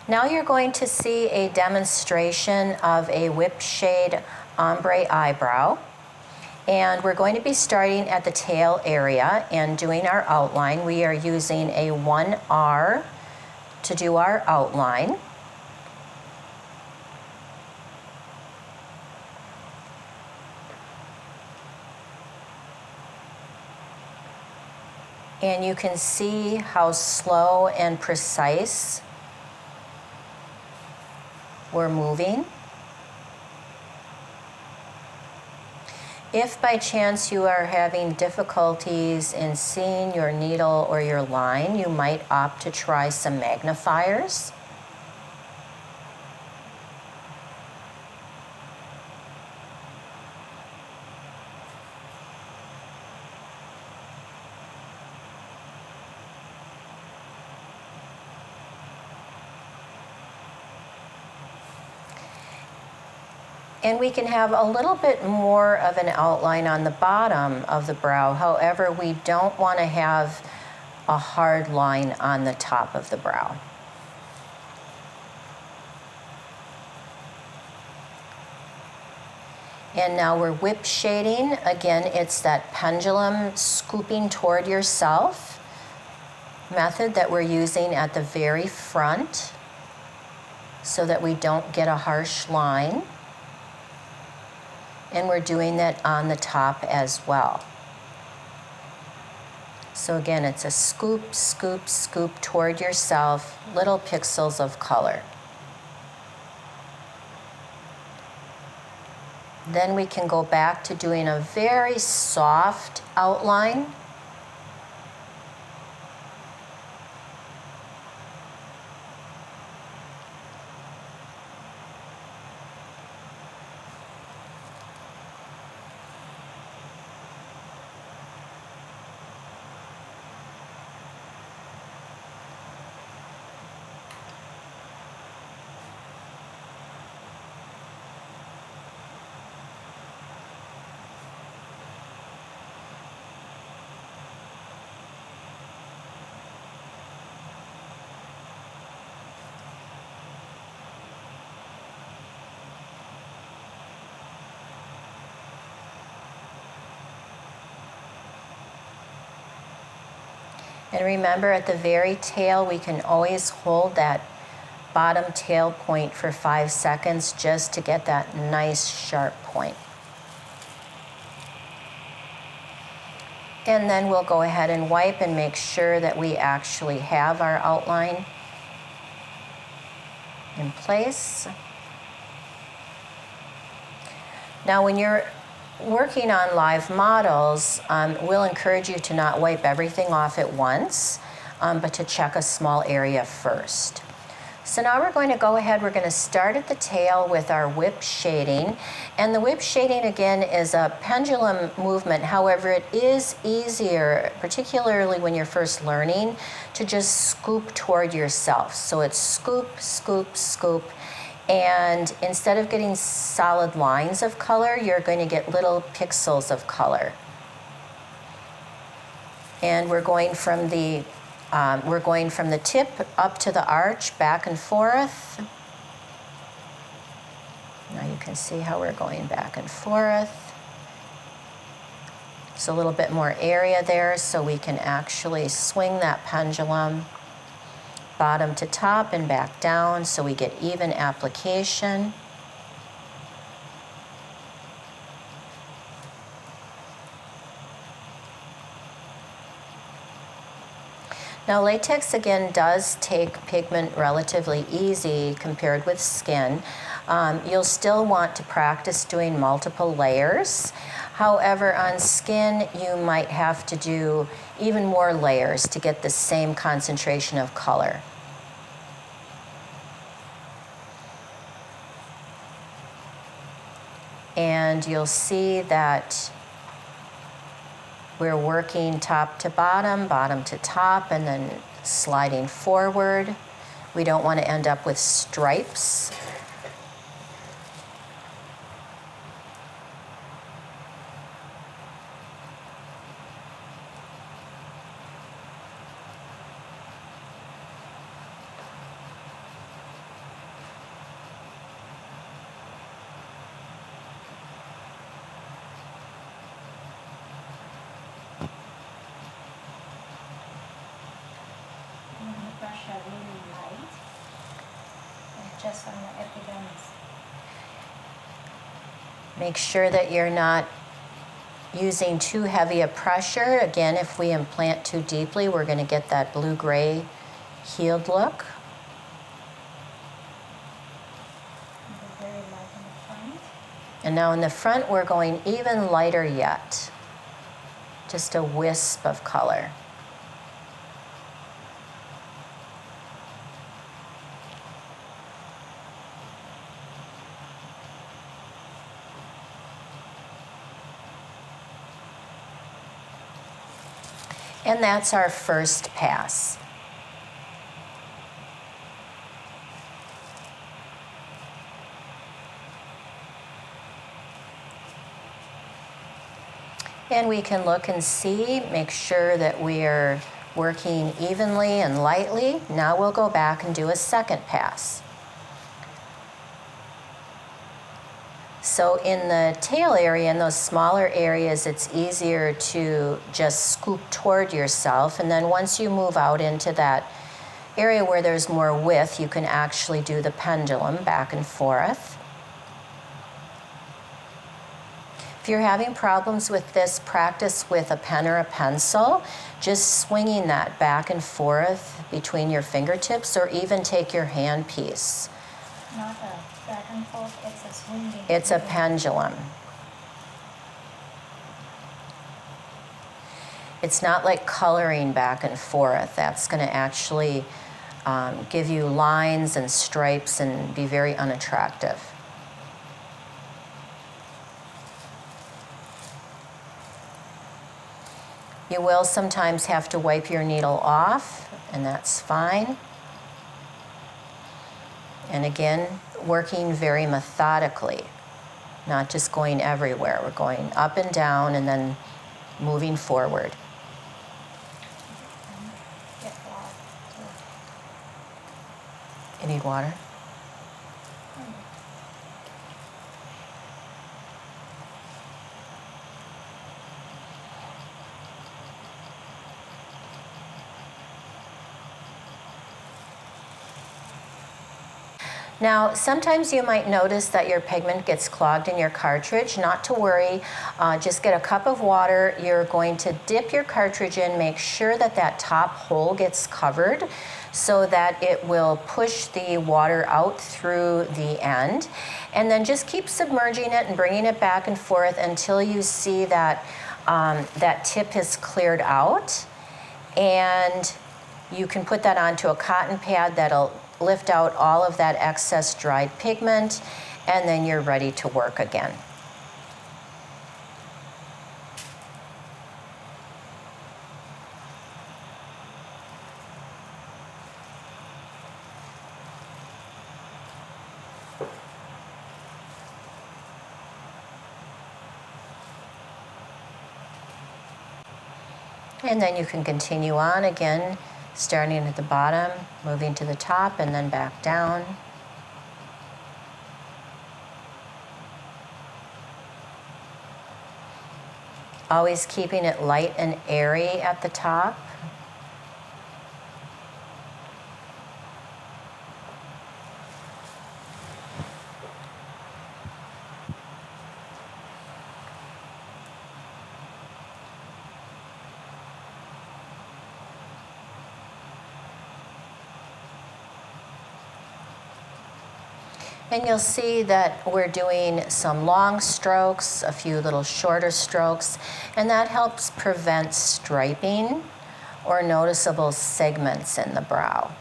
Now you're going to see a demonstration of a whip shade ombre eyebrow. And we're going to be starting at the tail area and doing our outline. We are using a 1R to do our outline. And you can see how slow and precise we're moving. If by chance you are having difficulties in seeing your needle or your line, you might opt to try some magnifiers. And we can have a little bit more of an outline on the bottom of the brow. However, we don't want to have a hard line on the top of the brow. And now we're whip shading. Again, it's that pendulum scooping toward yourself method that we're using at the very front so that we don't get a harsh line. And we're doing that on the top as well. So again, it's a scoop, scoop, scoop toward yourself, little pixels of color. Then we can go back to doing a very soft outline. And remember, at the very tail, we can always hold that bottom tail point for 5 seconds just to get that nice sharp point. And then we'll go ahead and wipe and make sure that we actually have our outline in place. Now, when you're working on live models, we'll encourage you to not wipe everything off at once, but to check a small area first. So now we're going to go ahead, we're going to start at the tail with our whip shading. And the whip shading, again, is a pendulum movement. However, it is easier, particularly when you're first learning, to just scoop toward yourself. So it's scoop, scoop, scoop. And instead of getting solid lines of color, you're going to get little pixels of color. And we're going from the tip up to the arch, back and forth. Now you can see how we're going back and forth. It's a little bit more area there, so we can actually swing that pendulum bottom to top and back down so we get even application. Now, latex, again, does take pigment relatively easy compared with skin. You'll still want to practice doing multiple layers. However, on skin, you might have to do even more layers to get the same concentration of color. And you'll see that we're working top to bottom, bottom to top, and then sliding forward. We don't want to end up with stripes. are really light, and just on the epidermis. Make sure that you're not using too heavy a pressure. Again, if we implant too deeply, we're going to get that blue-gray healed look. Very light in the front. And now in the front, we're going even lighter yet. Just a wisp of color. And that's our first pass. And we can look and see, make sure that we're working evenly and lightly. Now we'll go back and do a second pass. So in the tail area, in those smaller areas, it's easier to just scoop toward yourself. And then once you move out into that area where there's more width, you can actually do the pendulum back and forth. If you're having problems with this, practice with a pen or a pencil, just swinging that back and forth between your fingertips, or even take your handpiece. Not a back and forth, it's a swinging. It's a pendulum. It's not like coloring back and forth. That's going to actually give you lines and stripes and be very unattractive. You will sometimes have to wipe your needle off, and that's fine. And again, working very methodically, not just going everywhere. We're going up and down and then moving forward. Get water too. You need water? Now, sometimes you might notice that your pigment gets clogged in your cartridge. Not to worry, just get a cup of water. You're going to dip your cartridge in, make sure that that top hole gets covered so that it will push the water out through the end. And then just keep submerging it and bringing it back and forth until you see that that tip has cleared out. And you can put that onto a cotton pad that'll lift out all of that excess dried pigment, and then you're ready to work again. And then you can continue on again, starting at the bottom, moving to the top, and then back down. Always keeping it light and airy at the top. And you'll see that we're doing some long strokes, a few little shorter strokes, and that helps prevent striping or noticeable segments in the brow.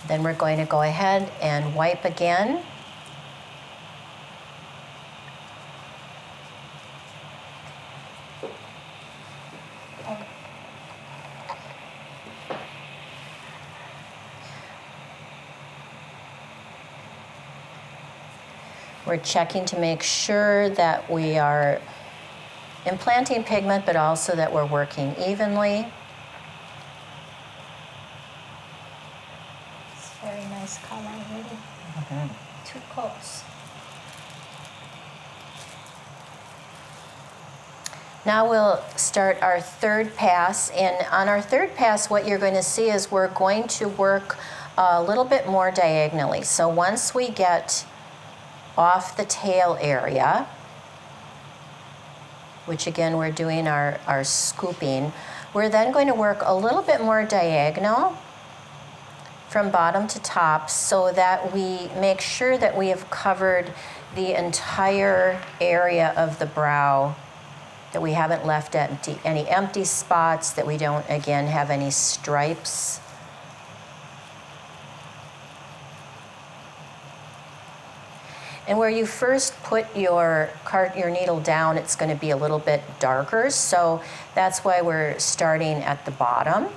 Then we're going to go ahead and wipe again. We're checking to make sure that we are implanting pigment, but also that we're working evenly. It's very nice color, really. Two coats. Now we'll start our third pass, and on our third pass what you're going to see is we're going to work a little bit more diagonally. So once we get off the tail area, which again we're doing our scooping, we're then going to work a little bit more diagonal from bottom to top so that we make sure that we have covered the entire area of the brow, that we haven't left any empty spots, that we don't again have any stripes. And where you first put your needle down, it's going to be a little bit darker, so that's why we're starting at the bottom,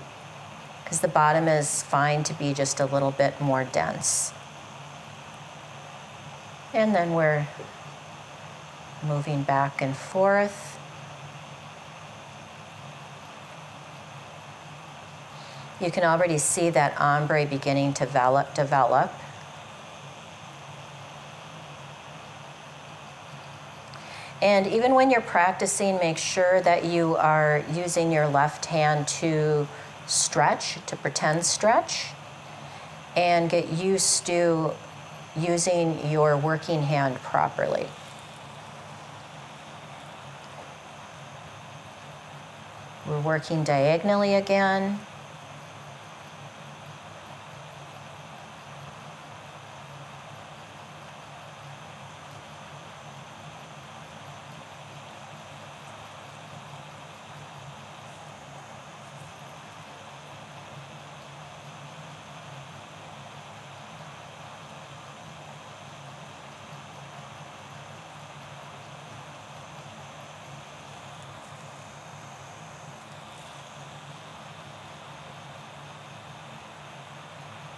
because the bottom is fine to be just a little bit more dense. And then we're moving back and forth. You can already see that ombre beginning to develop. And even when you're practicing, make sure that you are using your left hand to stretch, to pretend stretch, and get used to using your working hand properly. We're working diagonally again.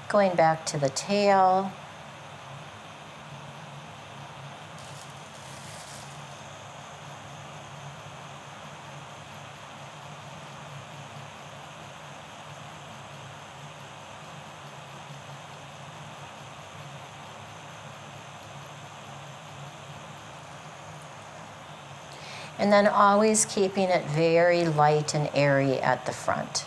Going back to the tail. And then always keeping it very light and airy at the front.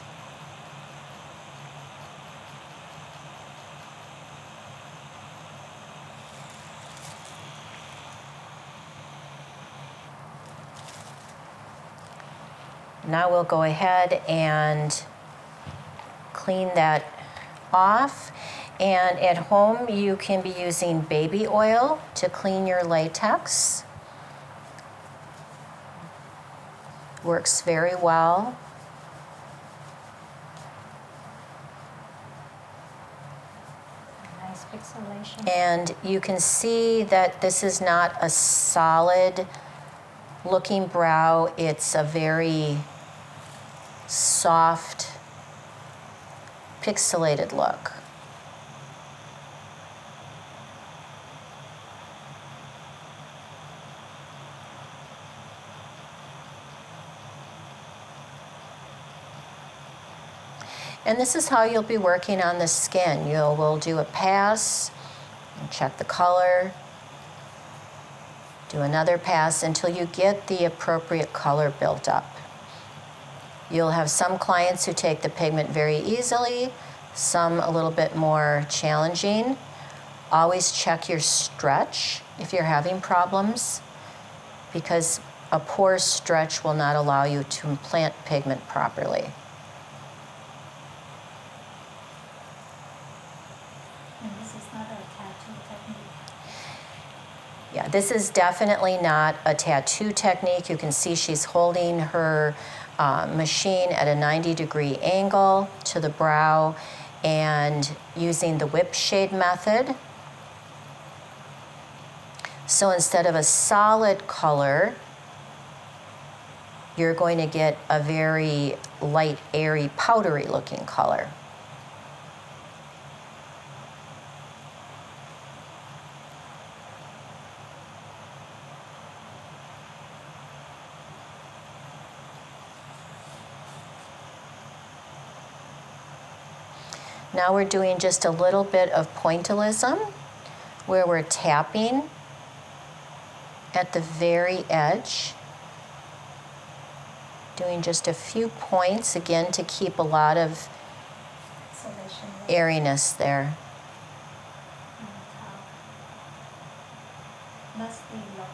Now we'll go ahead and clean that off. And at home, you can be using baby oil to clean your latex. Works very well. Nice pixelation. And you can see that this is not a solid looking brow. It's a very soft, pixelated look. And this is how you'll be working on the skin. We'll do a pass, and check the color, do another pass until you get the appropriate color built up. You'll have some clients who take the pigment very easily, some a little bit more challenging. Always check your stretch if you're having problems, because a poor stretch will not allow you to implant pigment properly. And this is not a tattoo technique. Yeah, this is definitely not a tattoo technique. You can see she's holding her machine at a 90-degree angle to the brow, and using the whip shade method. So instead of a solid color, you're going to get a very light, airy, powdery looking color. Now we're doing just a little bit of pointillism, where we're tapping at the very edge, doing just a few points, again, to keep a lot of airiness there. Must be low.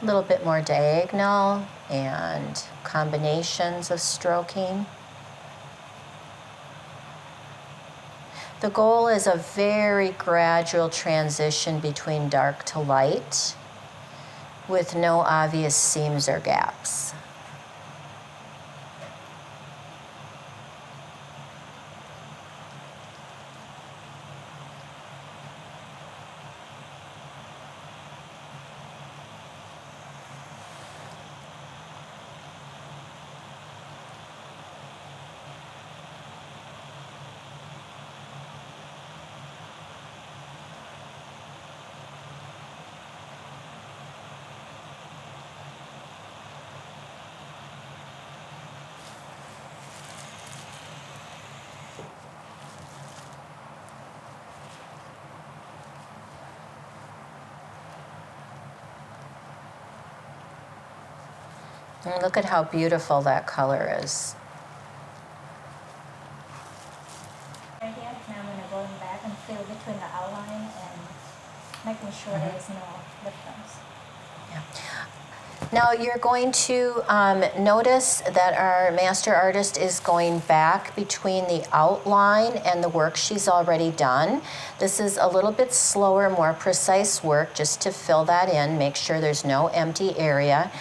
A little bit more diagonal and combinations of stroking. The goal is a very gradual transition between dark to light with no obvious seams or gaps. And look at how beautiful that color is. Right here, now I'm gonna go back and fill between the outline and making sure there's no difference. Now you're going to notice that our master artist is going back between the outline and the work she's already done. This is a little bit slower, more precise work just to fill that in, make sure there's no empty area.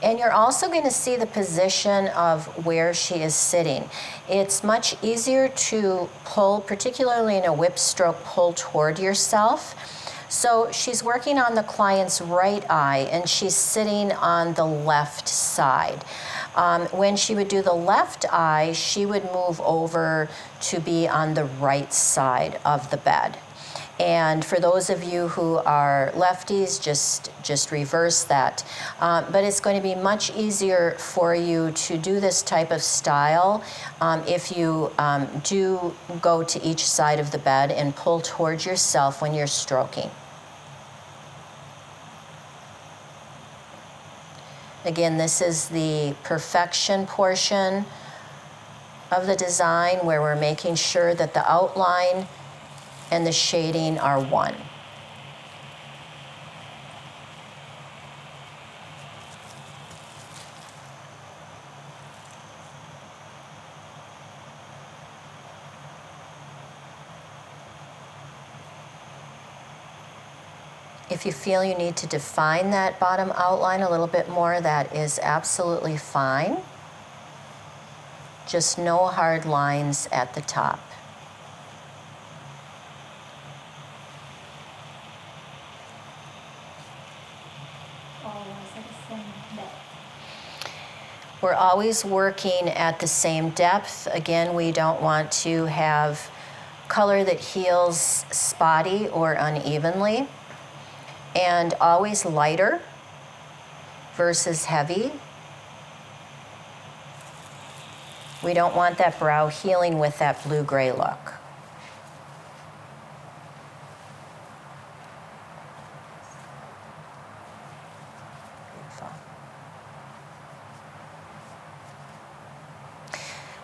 And you're also going to see the position of where she is sitting. It's much easier to pull, particularly in a whip stroke, pull toward yourself. So she's working on the client's right eye and she's sitting on the left side. When she would do the left eye, she would move over to be on the right side of the bed. And for those of you who are lefties, just reverse that. But it's going to be much easier for you to do this type of style if you do go to each side of the bed and pull towards yourself when you're stroking. Again, this is the perfection portion of the design where we're making sure that the outline and the shading are one. If you feel you need to define that bottom outline a little bit more, that is absolutely fine. Just no hard lines at the top. We're always working at the same depth. Again, we don't want to have color that heals spotty or unevenly. And always lighter versus heavy. We don't want that brow healing with that blue-gray look. Beautiful.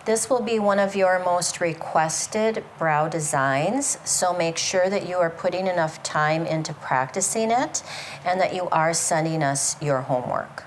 This will be one of your most requested brow designs, so make sure that you are putting enough time into practicing it and that you are sending us your homework.